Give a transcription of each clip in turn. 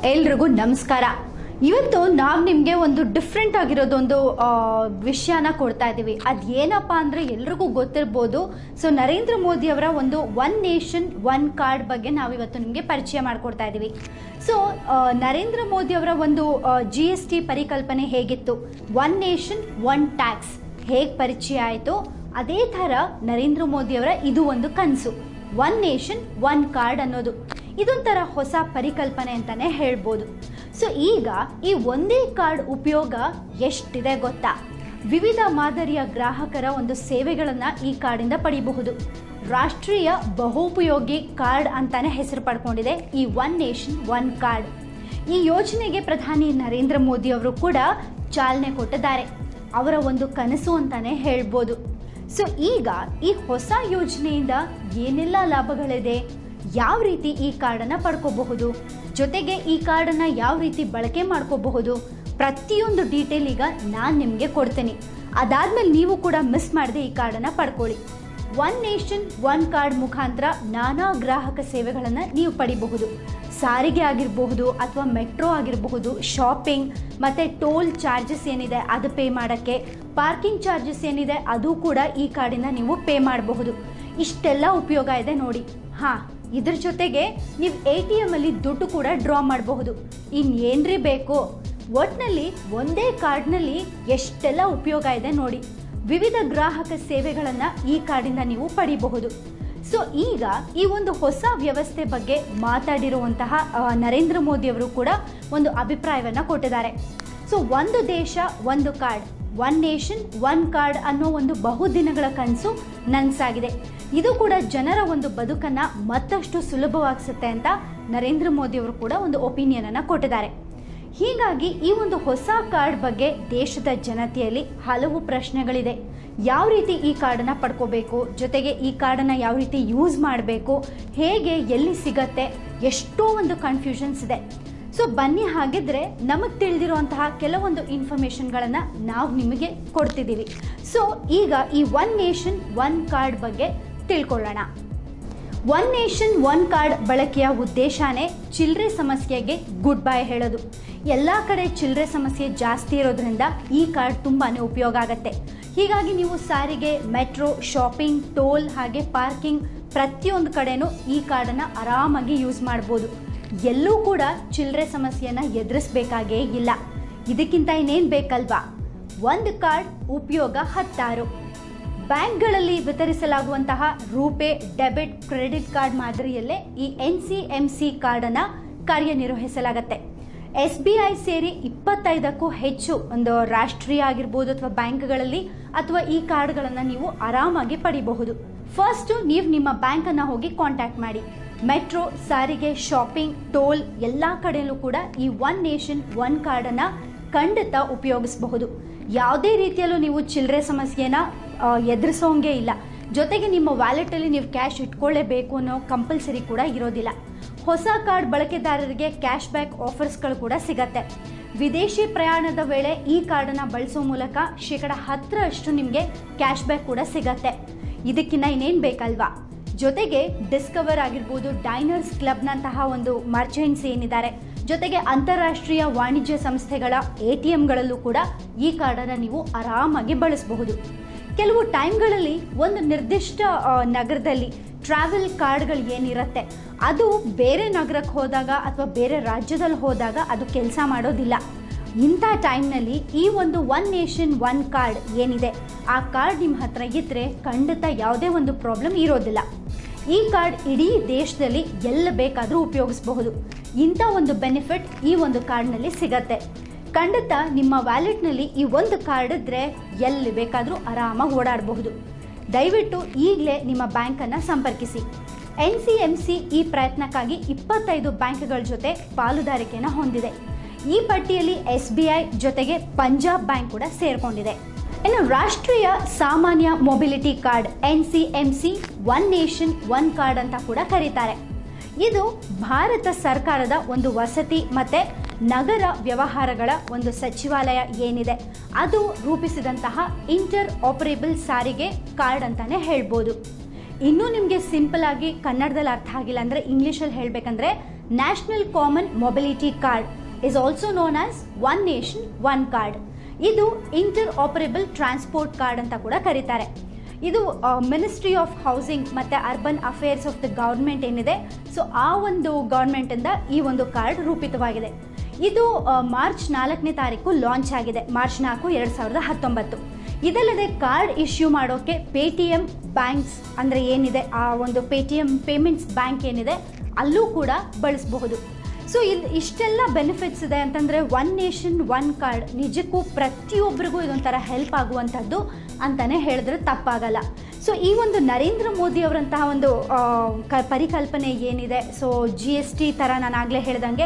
ಎಲ್ರಿಗೂ ನಮಸ್ಕಾರ. ಇವತ್ತು ನಾವು ನಿಮಗೆ ಒಂದು ಡಿಫ್ರೆಂಟ್ ಆಗಿರೋದೊಂದು ವಿಷಯನ ಕೊಡ್ತಾ ಇದ್ದೀವಿ. ಅದೇನಪ್ಪ ಅಂದರೆ ಎಲ್ರಿಗೂ ಗೊತ್ತಿರ್ಬೋದು. ಸೊ ನರೇಂದ್ರ ಮೋದಿ ಅವರ ಒಂದು ಒನ್ ನೇಷನ್ ಒನ್ ಕಾರ್ಡ್ ಬಗ್ಗೆ ನಾವಿವತ್ತು ನಿಮಗೆ ಪರಿಚಯ ಮಾಡಿಕೊಡ್ತಾ ಇದ್ದೀವಿ. ಸೊ ನರೇಂದ್ರ ಮೋದಿ ಅವರ ಒಂದು GST ಪರಿಕಲ್ಪನೆ ಹೇಗಿತ್ತು, ಒನ್ ನೇಷನ್ ಒನ್ ಟ್ಯಾಕ್ಸ್ ಹೇಗೆ ಪರಿಚಯ ಆಯಿತು, ಅದೇ ಥರ ನರೇಂದ್ರ ಮೋದಿ ಅವರ ಇದು ಒಂದು ಕನಸು, ಒನ್ ನೇಷನ್ ಒನ್ ಕಾರ್ಡ್ ಅನ್ನೋದು. ಇದೊಂಥರ ಹೊಸ ಪರಿಕಲ್ಪನೆ ಅಂತಾನೆ ಹೇಳ್ಬೋದು. ಸೊ ಈಗ ಈ ಒಂದೇ ಕಾರ್ಡ್ ಉಪಯೋಗ ಎಷ್ಟಿದೆ ಗೊತ್ತಾ? ವಿವಿಧ ಮಾದರಿಯ ಗ್ರಾಹಕರ ಒಂದು ಸೇವೆಗಳನ್ನು ಈ ಕಾರ್ಡಿಂದ ಪಡೆಯಬಹುದು. ರಾಷ್ಟ್ರೀಯ ಬಹುಪಯೋಗಿ ಕಾರ್ಡ್ ಅಂತಾನೆ ಹೆಸರು ಪಡ್ಕೊಂಡಿದೆ ಈ ಒನ್ ನೇಷನ್ ಒನ್ ಕಾರ್ಡ್. ಈ ಯೋಜನೆಗೆ ಪ್ರಧಾನಿ ನರೇಂದ್ರ ಮೋದಿ ಅವರು ಕೂಡ ಚಾಲನೆ ಕೊಟ್ಟಿದ್ದಾರೆ. ಅವರ ಒಂದು ಕನಸು ಅಂತಾನೆ ಹೇಳ್ಬೋದು. ಸೊ ಈಗ ಈ ಹೊಸ ಯೋಜನೆಯಿಂದ ಏನೆಲ್ಲ ಲಾಭಗಳಿದೆ, ಯಾವ ರೀತಿ ಈ ಕಾರ್ಡನ್ನು ಪಡ್ಕೋಬಹುದು, ಜೊತೆಗೆ ಈ ಕಾರ್ಡನ್ನು ಯಾವ ರೀತಿ ಬಳಕೆ ಮಾಡ್ಕೋಬಹುದು, ಪ್ರತಿಯೊಂದು ಡೀಟೇಲ್ ಈಗ ನಾನು ನಿಮಗೆ ಕೊಡ್ತೀನಿ. ಅದಾದಮೇಲೆ ನೀವು ಕೂಡ ಮಿಸ್ ಮಾಡದೆ ಈ ಕಾರ್ಡನ್ನು ಪಡ್ಕೊಳ್ಳಿ. ಒನ್ ನೇಷನ್ ಒನ್ ಕಾರ್ಡ್ ಮುಖಾಂತರ ನಾನಾ ಗ್ರಾಹಕ ಸೇವೆಗಳನ್ನು ನೀವು ಪಡಿಬಹುದು. ಸಾರಿಗೆ ಆಗಿರಬಹುದು ಅಥವಾ ಮೆಟ್ರೋ ಆಗಿರಬಹುದು, ಶಾಪಿಂಗ್ ಮತ್ತು ಟೋಲ್ ಚಾರ್ಜಸ್ ಏನಿದೆ ಅದು ಪೇ ಮಾಡೋಕ್ಕೆ, ಪಾರ್ಕಿಂಗ್ ಚಾರ್ಜಸ್ ಏನಿದೆ ಅದು ಕೂಡ ಈ ಕಾರ್ಡಿಂದ ನೀವು ಪೇ ಮಾಡಬಹುದು. ಇಷ್ಟೆಲ್ಲ ಉಪಯೋಗ ಇದೆ ನೋಡಿ. ಹಾಂ, ಇದ್ರ ಜೊತೆಗೆ ನೀವು ATM ಅಲ್ಲಿ ದುಡ್ಡು ಕೂಡ ಡ್ರಾ ಮಾಡಬಹುದು. ಇನ್ನೇನ್ರಿ ಬೇಕು, ಒಟ್ಟಿನಲ್ಲಿ ಒಂದೇ ಕಾರ್ಡ್ನಲ್ಲಿ ಎಷ್ಟೆಲ್ಲ ಉಪಯೋಗ ಇದೆ ನೋಡಿ. ವಿವಿಧ ಗ್ರಾಹಕ ಸೇವೆಗಳನ್ನು ಈ ಕಾರ್ಡಿಂದ ನೀವು ಪಡಿಬಹುದು. ಸೊ ಈಗ ಈ ಒಂದು ಹೊಸ ವ್ಯವಸ್ಥೆ ಬಗ್ಗೆ ಮಾತಾಡಿರುವಂತಹ ನರೇಂದ್ರ ಮೋದಿ ಅವರು ಕೂಡ ಒಂದು ಅಭಿಪ್ರಾಯವನ್ನು ಕೊಟ್ಟಿದ್ದಾರೆ. ಸೊ ಒಂದು ದೇಶ ಒಂದು card, one nation one card ಅನ್ನೋ ಒಂದು ಬಹುದಿನಗಳ ಕನಸು ನನಸಾಗಿದೆ. ಇದು ಕೂಡ ಜನರ ಒಂದು ಬದುಕನ್ನು ಮತ್ತಷ್ಟು ಸುಲಭವಾಗಿಸುತ್ತೆ ಅಂತ ನರೇಂದ್ರ ಮೋದಿ ಅವರು ಕೂಡ ಒಂದು ಒಪಿನಿಯನನ್ನು ಕೊಟ್ಟಿದ್ದಾರೆ. ಹೀಗಾಗಿ ಈ ಒಂದು ಹೊಸ ಕಾರ್ಡ್ ಬಗ್ಗೆ ದೇಶದ ಜನತೆಯಲ್ಲಿ ಹಲವು ಪ್ರಶ್ನೆಗಳಿದೆ. ಯಾವ ರೀತಿ ಈ ಕಾರ್ಡನ್ನು ಪಡ್ಕೋಬೇಕು, ಜೊತೆಗೆ ಈ ಕಾರ್ಡನ್ನು ಯಾವ ರೀತಿ ಯೂಸ್ ಮಾಡಬೇಕು, ಹೇಗೆ, ಎಲ್ಲಿ ಸಿಗತ್ತೆ, ಎಷ್ಟೋ ಒಂದು ಕನ್ಫ್ಯೂಷನ್ಸ್ ಇದೆ. ಸೊ ಬನ್ನಿ, ಹಾಗಿದ್ರೆ ನಮಗೆ ತಿಳಿದಿರುವಂತಹ ಕೆಲವೊಂದು ಇನ್ಫಾರ್ಮೇಷನ್ಗಳನ್ನು ನಾವು ನಿಮಗೆ ಕೊಡ್ತಿದ್ದೀವಿ. ಸೊ ಈಗ ಈ ಒನ್ ನೇಷನ್ ಒನ್ ಕಾರ್ಡ್ ಬಗ್ಗೆ ತಿಳ್ಕೊಳ್ಳೋಣ. ಒನ್ ನೇಷನ್ ಒನ್ ಕಾರ್ಡ್ ಬಳಕೆಯ ಉದ್ದೇಶನೇ ಚಿಲ್ಲರೆ ಸಮಸ್ಯೆಗೆ ಗುಡ್ ಬೈ ಹೇಳೋದು. ಎಲ್ಲ ಕಡೆ ಚಿಲ್ಲರೆ ಸಮಸ್ಯೆ ಜಾಸ್ತಿ ಇರೋದ್ರಿಂದ ಈ ಕಾರ್ಡ್ ತುಂಬಾ ಉಪಯೋಗ ಆಗುತ್ತೆ. ಹೀಗಾಗಿ ನೀವು ಸಾರಿಗೆ, ಮೆಟ್ರೋ, ಶಾಪಿಂಗ್, ಟೋಲ್ ಹಾಗೆ ಪಾರ್ಕಿಂಗ್ ಪ್ರತಿಯೊಂದು ಕಡೆನೂ ಈ ಕಾರ್ಡನ್ನು ಆರಾಮಾಗಿ ಯೂಸ್ ಮಾಡ್ಬೋದು. ಎಲ್ಲೂ ಕೂಡ ಚಿಲ್ಲರೆ ಸಮಸ್ಯೆಯನ್ನು ಎದುರಿಸಬೇಕಾಗೇ ಇಲ್ಲ. ಇದಕ್ಕಿಂತ ಇನ್ನೇನು ಬೇಕಲ್ವಾ? ಒಂದು ಕಾರ್ಡ್ ಉಪಯೋಗ 10. ಬ್ಯಾಂಕ್ಗಳಲ್ಲಿ ವಿತರಿಸಲಾಗುವಂತಹ ರೂಪೇ, ಡೆಬಿಟ್, ಕ್ರೆಡಿಟ್ ಕಾರ್ಡ್ ಮಾದರಿಯಲ್ಲೇ ಈ NCMC ಕಾರ್ಡನ್ನು ಕಾರ್ಯನಿರ್ವಹಿಸಲಾಗುತ್ತೆ. SBI ಸೇರಿ 25ಕ್ಕೂ ಹೆಚ್ಚು ಒಂದು ರಾಷ್ಟ್ರೀಯ ಆಗಿರ್ಬೋದು ಅಥವಾ ಬ್ಯಾಂಕ್ಗಳಲ್ಲಿ ಅಥವಾ ಈ ಕಾರ್ಡ್ಗಳನ್ನು ನೀವು ಆರಾಮಾಗಿ ಪಡಿಬಹುದು. ಫಸ್ಟು ನೀವು ನಿಮ್ಮ ಬ್ಯಾಂಕನ್ನು ಹೋಗಿ ಕಾಂಟ್ಯಾಕ್ಟ್ ಮಾಡಿ. ಮೆಟ್ರೋ, ಸಾರಿಗೆ, ಶಾಪಿಂಗ್, ಟೋಲ್ ಎಲ್ಲ ಕಡೆಯಲ್ಲೂ ಕೂಡ ಈ ಒನ್ ನೇಷನ್ ಒನ್ ಕಾರ್ಡನ್ನು ಖಂಡಿತ ಉಪಯೋಗಿಸಬಹುದು. ಯಾವುದೇ ರೀತಿಯಲ್ಲೂ ನೀವು ಚಿಲ್ಲರೆ ಸಮಸ್ಯೆನ ಎದುರಿಸೋಂಗೇ ಇಲ್ಲ. ಜೊತೆಗೆ ನಿಮ್ಮ ವ್ಯಾಲೆಟಲ್ಲಿ ನೀವು ಕ್ಯಾಶ್ ಇಟ್ಕೊಳ್ಳೇಬೇಕು ಅನ್ನೋ ಕಂಪಲ್ಸರಿ ಕೂಡ ಇರೋದಿಲ್ಲ. ಹೊಸ ಕಾರ್ಡ್ ಬಳಕೆದಾರರಿಗೆ ಕ್ಯಾಶ್ ಬ್ಯಾಕ್ ಆಫರ್ಸ್ಗಳು ಕೂಡ ಸಿಗತ್ತೆ. ವಿದೇಶಿ ಪ್ರಯಾಣದ ವೇಳೆ ಈ ಕಾರ್ಡನ್ನು ಬಳಸೋ ಮೂಲಕ 10% ನಿಮಗೆ ಕ್ಯಾಶ್ ಬ್ಯಾಕ್ ಕೂಡ ಸಿಗತ್ತೆ. ಇದಕ್ಕಿಂತ ಇನ್ನೇನು ಬೇಕಲ್ವಾ? ಜೊತೆಗೆ ಡಿಸ್ಕವರ್ ಆಗಿರ್ಬೋದು, ಡೈನರ್ಸ್ ಕ್ಲಬ್ನಂತಹ ಒಂದು ಮರ್ಚೆಂಟ್ಸ್ ಏನಿದ್ದಾರೆ, ಜೊತೆಗೆ ಅಂತಾರಾಷ್ಟ್ರೀಯ ವಾಣಿಜ್ಯ ಸಂಸ್ಥೆಗಳ ATMಗಳಲ್ಲೂ ಕೂಡ ಈ ಕಾರ್ಡನ್ನು ನೀವು ಆರಾಮಾಗಿ ಬಳಸಬಹುದು. ಕೆಲವು ಟೈಮ್ಗಳಲ್ಲಿ ಒಂದು ನಿರ್ದಿಷ್ಟ ನಗರದಲ್ಲಿ ಟ್ರಾವೆಲ್ ಕಾರ್ಡ್ಗಳು ಏನಿರುತ್ತೆ ಅದು ಬೇರೆ ನಗರಕ್ಕೆ ಹೋದಾಗ ಅಥವಾ ಬೇರೆ ರಾಜ್ಯದಲ್ಲಿ ಹೋದಾಗ ಅದು ಕೆಲಸ ಮಾಡೋದಿಲ್ಲ. ಇಂಥ ಟೈಮ್ನಲ್ಲಿ ಈ ಒಂದು ಒನ್ ನೇಷನ್ ಒನ್ ಕಾರ್ಡ್ ಏನಿದೆ ಆ ಕಾರ್ಡ್ ನಿಮ್ಮ ಹತ್ರ ಇದ್ದರೆ ಖಂಡಿತ ಯಾವುದೇ ಒಂದು ಪ್ರಾಬ್ಲಮ್ ಇರೋದಿಲ್ಲ. ಈ ಕಾರ್ಡ್ ಇಡೀ ದೇಶದಲ್ಲಿ ಎಲ್ಲ ಬೇಕಾದರೂ ಉಪಯೋಗಿಸಬಹುದು. ಇಂಥ ಒಂದು ಬೆನಿಫಿಟ್ ಈ ಒಂದು ಕಾರ್ಡ್ನಲ್ಲಿ ಸಿಗತ್ತೆ. ಖಂಡಿತ ನಿಮ್ಮ ವ್ಯಾಲೆಟ್ನಲ್ಲಿ ಈ ಒಂದು ಕಾರ್ಡ್ ಇದ್ದರೆ ಎಲ್ಲಿ ಬೇಕಾದರೂ ಆರಾಮಾಗಿ ಓಡಾಡಬಹುದು. ದಯವಿಟ್ಟು ಈಗಲೇ ನಿಮ್ಮ ಬ್ಯಾಂಕನ್ನು ಸಂಪರ್ಕಿಸಿ. NCMC ಈ ಪ್ರಯತ್ನಕ್ಕಾಗಿ 25 ಬ್ಯಾಂಕ್ಗಳ ಜೊತೆ ಪಾಲುದಾರಿಕೆಯನ್ನು ಹೊಂದಿದೆ. ಈ ಪಟ್ಟಿಯಲ್ಲಿ SBI ಜೊತೆಗೆ ಪಂಜಾಬ್ ಬ್ಯಾಂಕ್ ಕೂಡ ಸೇರಿಕೊಂಡಿದೆ. ಇನ್ನು ರಾಷ್ಟ್ರೀಯ ಸಾಮಾನ್ಯ mobility card NCMC one nation one card ಅಂತ ಕೂಡ ಕರೀತಾರೆ. ಇದು ಭಾರತ ಸರ್ಕಾರದ ಒಂದು ವಸತಿ ಮತ್ತು ನಗರ ವ್ಯವಹಾರಗಳ ಒಂದು ಸಚಿವಾಲಯ ಏನಿದೆ ಅದು ರೂಪಿಸಿದಂತಹ ಇಂಟರ್ ಆಪರೇಬಲ್ ಸಾರಿಗೆ ಕಾರ್ಡ್ ಅಂತಾನೆ ಹೇಳ್ಬೋದು. ಇನ್ನೂ ನಿಮಗೆ ಸಿಂಪಲ್ ಆಗಿ ಕನ್ನಡದಲ್ಲಿ ಅರ್ಥ ಆಗಿಲ್ಲ ಅಂದರೆ ಇಂಗ್ಲೀಷಲ್ಲಿ ಹೇಳಬೇಕಂದ್ರೆ national common mobility card is also known as one nation one card. ಇದು ಇಂಟರ್ ಆಪರೇಬಲ್ ಟ್ರಾನ್ಸ್ಪೋರ್ಟ್ ಕಾರ್ಡ್ ಅಂತ ಕೂಡ ಕರೀತಾರೆ. ಇದು ಮಿನಿಸ್ಟ್ರಿ ಆಫ್ ಹೌಸಿಂಗ್ ಮತ್ತು urban affairs of the government ಏನಿದೆ, ಸೊ ಆ ಒಂದು ಗೌರ್ಮೆಂಟಿಂದ ಈ ಒಂದು ಕಾರ್ಡ್ ರೂಪಿತವಾಗಿದೆ. ಇದು ಮಾರ್ಚ್ 4ನೇ ತಾರೀಕು ಲಾಂಚ್ ಆಗಿದೆ, ಮಾರ್ಚ್ 4, 2019. ಇದಲ್ಲದೆ ಕಾರ್ಡ್ ಇಶ್ಯೂ ಮಾಡೋಕ್ಕೆ ಪೇಟಿಎಮ್ ಬ್ಯಾಂಕ್ಸ್ ಅಂದರೆ ಏನಿದೆ, ಆ ಒಂದು ಪೇಟಿಎಮ್ ಪೇಮೆಂಟ್ಸ್ ಬ್ಯಾಂಕ್ ಏನಿದೆ ಅಲ್ಲೂ ಕೂಡ ಬಳಸಬಹುದು. ಸೊ ಇಷ್ಟೆಲ್ಲ ಬೆನಿಫಿಟ್ಸ್ ಇದೆ ಅಂತಂದರೆ ಒನ್ ನೇಷನ್ ಒನ್ ಕಾರ್ಡ್ ನಿಜಕ್ಕೂ ಪ್ರತಿಯೊಬ್ಬರಿಗೂ ಇದೊಂಥರ ಹೆಲ್ಪ್ ಆಗುವಂಥದ್ದು ಅಂತಲೇ ಹೇಳಿದ್ರೆ ತಪ್ಪಾಗಲ್ಲ. ಸೊ ಈ ಒಂದು ನರೇಂದ್ರ ಮೋದಿ ಅವರಂತಹ ಒಂದು ಪರಿಕಲ್ಪನೆ ಏನಿದೆ, ಸೊ GST ಥರ ನಾನು ಆಗಲೇ ಹೇಳ್ದಂಗೆ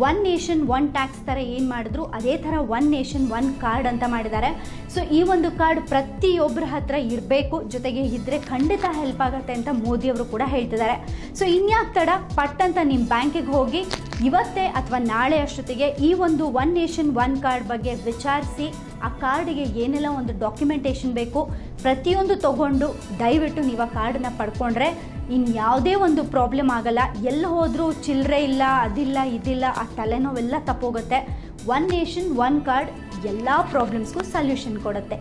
ಒನ್ ನೇಷನ್ ಒನ್ ಟ್ಯಾಕ್ಸ್ ಥರ ಏನು ಮಾಡಿದ್ರು ಅದೇ ಥರ ಒನ್ ನೇಷನ್ ಒನ್ ಕಾರ್ಡ್ ಅಂತ ಮಾಡಿದ್ದಾರೆ. ಸೊ ಈ ಒಂದು ಕಾರ್ಡ್ ಪ್ರತಿಯೊಬ್ಬರ ಹತ್ರ ಇರಬೇಕು, ಜೊತೆಗೆ ಇದ್ದರೆ ಖಂಡಿತ ಹೆಲ್ಪ್ ಆಗುತ್ತೆ ಅಂತ ಮೋದಿಯವರು ಕೂಡ ಹೇಳ್ತಿದ್ದಾರೆ. ಸೊ ಇನ್ಯಾಕೆ ತಡ, ಪಟ್ ಅಂತ ನಿಮ್ಮ ಬ್ಯಾಂಕಿಗೆ ಹೋಗಿ ಇವತ್ತೇ ಅಥವಾ ನಾಳೆ ಅಷ್ಟೊತ್ತಿಗೆ ಈ ಒಂದು ಒನ್ ನೇಷನ್ ಒನ್ ಕಾರ್ಡ್ ಬಗ್ಗೆ ವಿಚಾರಿಸಿ ಆ ಕಾರ್ಡಿಗೆ ಏನೆಲ್ಲ ಒಂದು ಡಾಕ್ಯುಮೆಂಟೇಷನ್ ಬೇಕು ಪ್ರತಿಯೊಂದು ತಗೊಂಡು ದಯವಿಟ್ಟು ನೀವು ಆ ಕಾರ್ಡನ್ನ ಪಡ್ಕೊಂಡ್ರೆ ಇನ್ಯಾವುದೇ ಒಂದು ಪ್ರಾಬ್ಲಮ್ ಆಗಲ್ಲ. ಎಲ್ಲ ಹೋದರೂ ಚಿಲ್ಲರೆ ಇಲ್ಲ, ಅದಿಲ್ಲ ಇದಿಲ್ಲ, ಆ ತಲೆನೋವೆಲ್ಲ ತಪ್ಪೋಗುತ್ತೆ. ಒನ್ ನೇಷನ್ ಒನ್ ಕಾರ್ಡ್ ಎಲ್ಲ ಪ್ರಾಬ್ಲಮ್ಸ್ಗೂ ಸಲ್ಯೂಷನ್ ಕೊಡುತ್ತೆ.